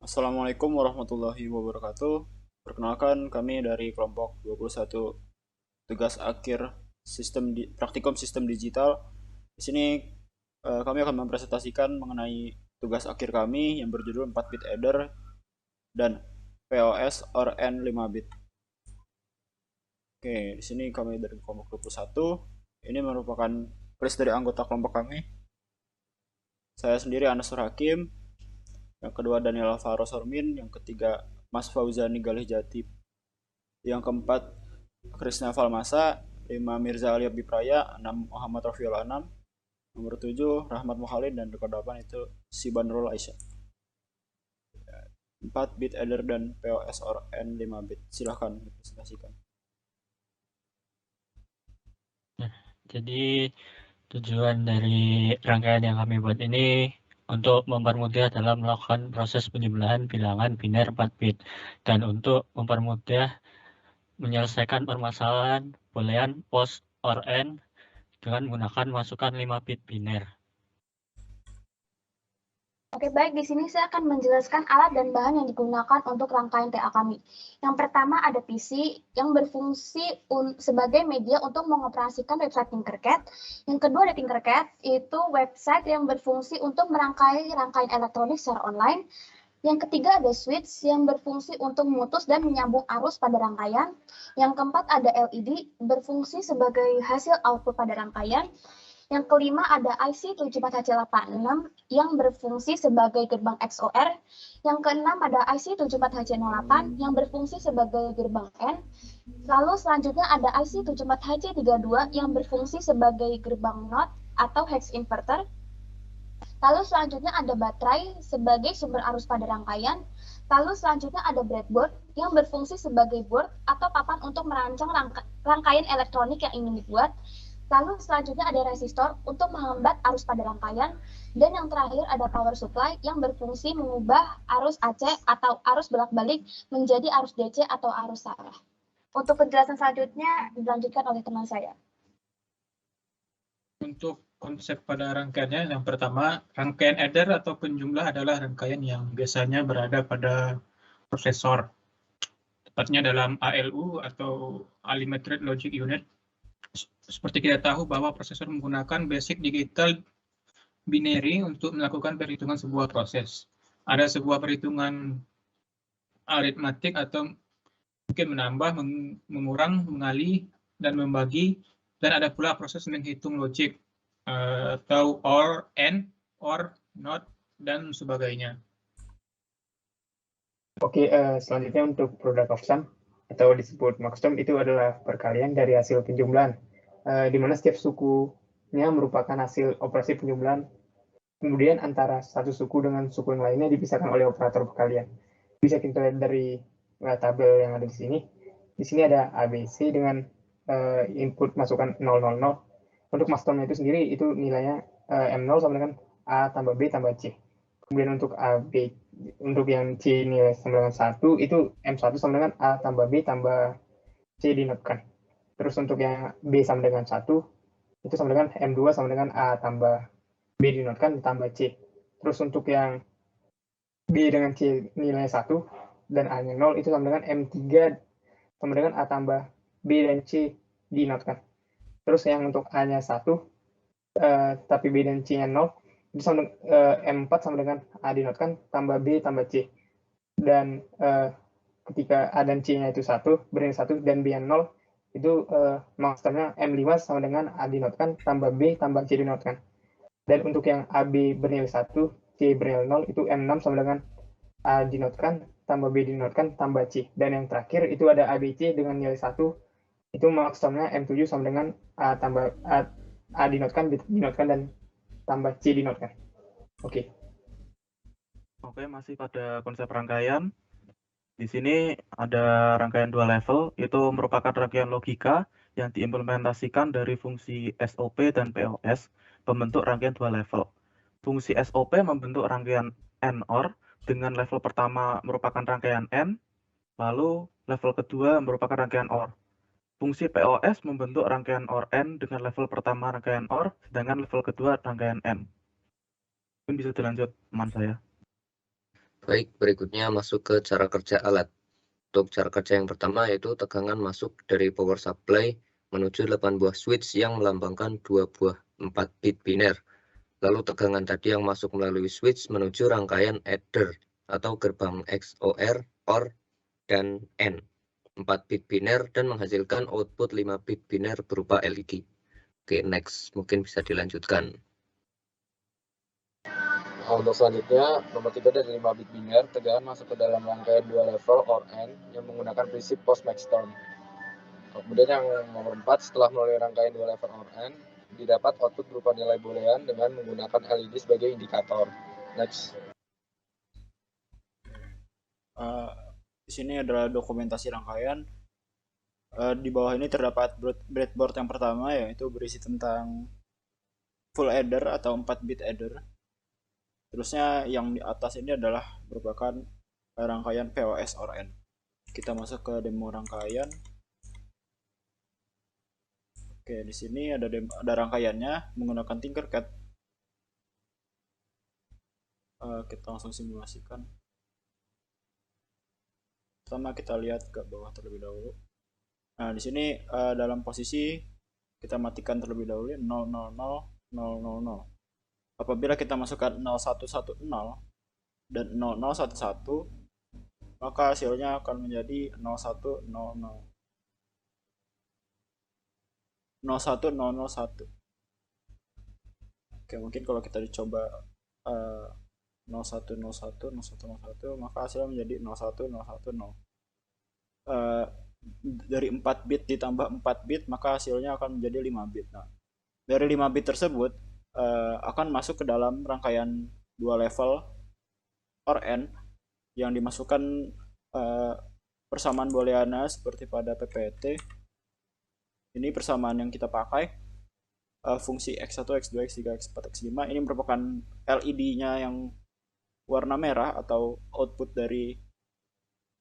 Assalamualaikum warahmatullahi wabarakatuh. Perkenalkan kami dari kelompok 21 tugas akhir praktikum sistem digital. Di sini kami akan mempresentasikan mengenai tugas akhir kami yang berjudul 4 bit adder dan POS or N 5 bit. Oke, di sini kami dari kelompok 21. Ini merupakan list dari anggota kelompok kami. Saya sendiri Anas Hakim, yang kedua Daniel Alvaro Sormin, yang ketiga Mas Fauzani Galih Jatib, yang keempat Krisna Falmasa, 5 Mirza Ali Abdi Praya, 6 Muhammad Rafiul Anam, nomor 7 Rahmat Mukhalid, dan rekor 8 itu Sibanrul Aisyah. 4 bit adder dan POS or N 5 bit. Silahkan dipresentasikan. Nah, jadi tujuan dari rangkaian yang kami buat ini untuk mempermudah dalam melakukan proses penjumlahan bilangan biner 4 bit dan untuk mempermudah menyelesaikan permasalahan boolean post or n dengan menggunakan masukan 5 bit biner. Oke, baik. Di sini saya akan menjelaskan alat dan bahan yang digunakan untuk rangkaian TA kami. Yang pertama ada PC yang berfungsi sebagai media untuk mengoperasikan website Tinkercad. Yang kedua ada Tinkercad, itu website yang berfungsi untuk merangkai rangkaian elektronik secara online. Yang ketiga ada switch yang berfungsi untuk memutus dan menyambung arus pada rangkaian. Yang keempat ada LED berfungsi sebagai hasil output pada rangkaian. Yang kelima ada IC 74HC86 yang berfungsi sebagai gerbang XOR. Yang keenam ada IC 74HC08 yang berfungsi sebagai gerbang N. Lalu selanjutnya ada IC 74HC32 yang berfungsi sebagai gerbang NOT atau hex inverter. Lalu selanjutnya ada baterai sebagai sumber arus pada rangkaian. Lalu selanjutnya ada breadboard yang berfungsi sebagai board atau papan untuk merancang rangkaian elektronik yang ingin dibuat. Lalu selanjutnya ada resistor untuk menghambat arus pada rangkaian. Dan yang terakhir ada power supply yang berfungsi mengubah arus AC atau arus bolak-balik menjadi arus DC atau arus arah. Untuk penjelasan selanjutnya dilanjutkan oleh teman saya. Untuk konsep pada rangkaiannya, yang pertama, rangkaian adder atau penjumlah adalah rangkaian yang biasanya berada pada prosesor, tepatnya dalam ALU atau Allocated Logic Unit. Seperti kita tahu bahwa prosesor menggunakan basic digital binary untuk melakukan perhitungan sebuah proses. Ada sebuah perhitungan aritmatik atau mungkin menambah, mengurang, mengalih, dan membagi, dan ada pula proses menghitung logik atau or, and, or, not, dan sebagainya. Oke, selanjutnya untuk product of sum atau disebut maxsum itu adalah perkalian dari hasil penjumlahan, di mana setiap sukunya merupakan hasil operasi penjumlahan. Kemudian antara satu suku dengan suku yang lainnya dipisahkan oleh operator perkalian. Bisa kita lihat dari tabel yang ada di sini. Di sini ada ABC dengan input masukan 000. Untuk maxsumnya itu sendiri itu nilainya M0 sama dengan A tambah B tambah C. Kemudian untuk AB, untuk yang C nilai sama dengan 1, itu M1 sama dengan A tambah B tambah C dinotkan. Terus untuk yang B sama dengan 1, itu sama dengan M2 sama dengan A tambah B dinotkan ditambah C. Terus untuk yang B dengan C nilai 1 dan A-nya 0, itu sama dengan M3 sama dengan A tambah B dan C dinotkan. Terus yang untuk A-nya 1, tapi B dan C-nya 0, itu sama M4 sama dengan A dinotkan tambah B tambah C. Dan ketika A dan C-nya itu 1, bernilai 1 dan B-nya 0, itu maksudnya M5 sama dengan A dinotkan tambah B tambah C dinotkan. Dan untuk yang AB bernilai 1, C bernilai 0, itu M6 sama dengan A dinotkan tambah B dinotkan tambah C. Dan yang terakhir itu ada ABC dengan nilai 1, itu maksudnya M7 sama dengan A tambah A dinotkan dan tambah C dinotkan. Oke. Oke, masih pada konsep rangkaian. Di sini ada rangkaian dua level, itu merupakan rangkaian logika yang diimplementasikan dari fungsi SOP dan POS, membentuk rangkaian dua level. Fungsi SOP membentuk rangkaian NOR dengan level pertama merupakan rangkaian N, lalu level kedua merupakan rangkaian OR. Fungsi POS membentuk rangkaian OR N dengan level pertama rangkaian OR, sedangkan level kedua rangkaian N. Mungkin bisa dilanjut teman saya. Baik, berikutnya masuk ke cara kerja alat. Untuk cara kerja yang pertama yaitu tegangan masuk dari power supply menuju 8 buah switch yang melambangkan 2 buah 4 bit biner. Lalu tegangan tadi yang masuk melalui switch menuju rangkaian adder atau gerbang XOR, OR, dan AND 4 bit biner dan menghasilkan output 5 bit biner berupa LED. Oke, next, mungkin bisa dilanjutkan. Nah, untuk selanjutnya, nomor 3 dari 5 bit biner, tegangan masuk ke dalam rangkaian 2 level OR AND yang menggunakan prinsip post-maxterm. Kemudian yang nomor 4, setelah melalui rangkaian 2 level OR AND, didapat output berupa nilai boolean dengan menggunakan LED sebagai indikator. Next. Di sini adalah dokumentasi rangkaian. Di bawah ini terdapat breadboard yang pertama, yaitu berisi tentang full adder atau 4 bit adder. Terusnya yang di atas ini adalah merupakan rangkaian POS OR AND. Kita masuk ke demo rangkaian. Oke, di sini ada rangkaiannya menggunakan Tinkercad. Kita langsung simulasikan. Pertama kita lihat ke bawah terlebih dahulu. Nah, di sini dalam posisi kita matikan terlebih dahulu 000 Apabila kita masukkan 0110 dan 0011, maka hasilnya akan menjadi 0100. 01001. Oke, mungkin kalau kita dicoba 0101, maka hasilnya menjadi 01010. Dari 4 bit ditambah 4 bit, maka hasilnya akan menjadi 5 bit. Nah, dari 5 bit tersebut akan masuk ke dalam rangkaian 2 level OR AND yang dimasukkan persamaan booleana seperti pada PPT. Ini persamaan yang kita pakai, fungsi X1, X2, X3, X4, X5. Ini merupakan LED-nya yang warna merah atau output dari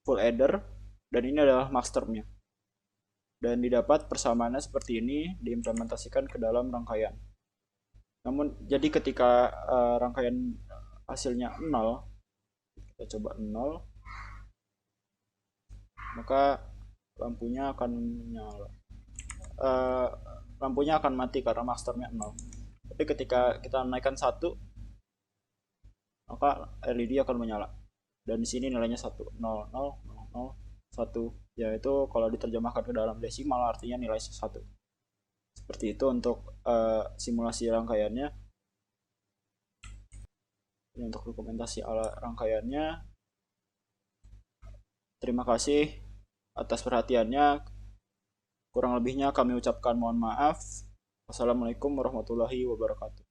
full adder, dan ini adalah masternya. Dan didapat persamaannya seperti ini, diimplementasikan ke dalam rangkaian. Namun, jadi ketika rangkaian hasilnya 0, kita coba 0, maka lampunya akan menyala. Lampunya akan mati karena masternya 0. Tapi ketika kita naikkan 1, maka LED akan menyala. Dan di sini nilainya 1, 0, 0, 0, 0, 1. Yaitu kalau diterjemahkan ke dalam desimal artinya nilai 1. Seperti itu untuk simulasi rangkaiannya. Ini untuk dokumentasi rangkaiannya. Terima kasih atas perhatiannya. Kurang lebihnya kami ucapkan mohon maaf. Wassalamualaikum warahmatullahi wabarakatuh.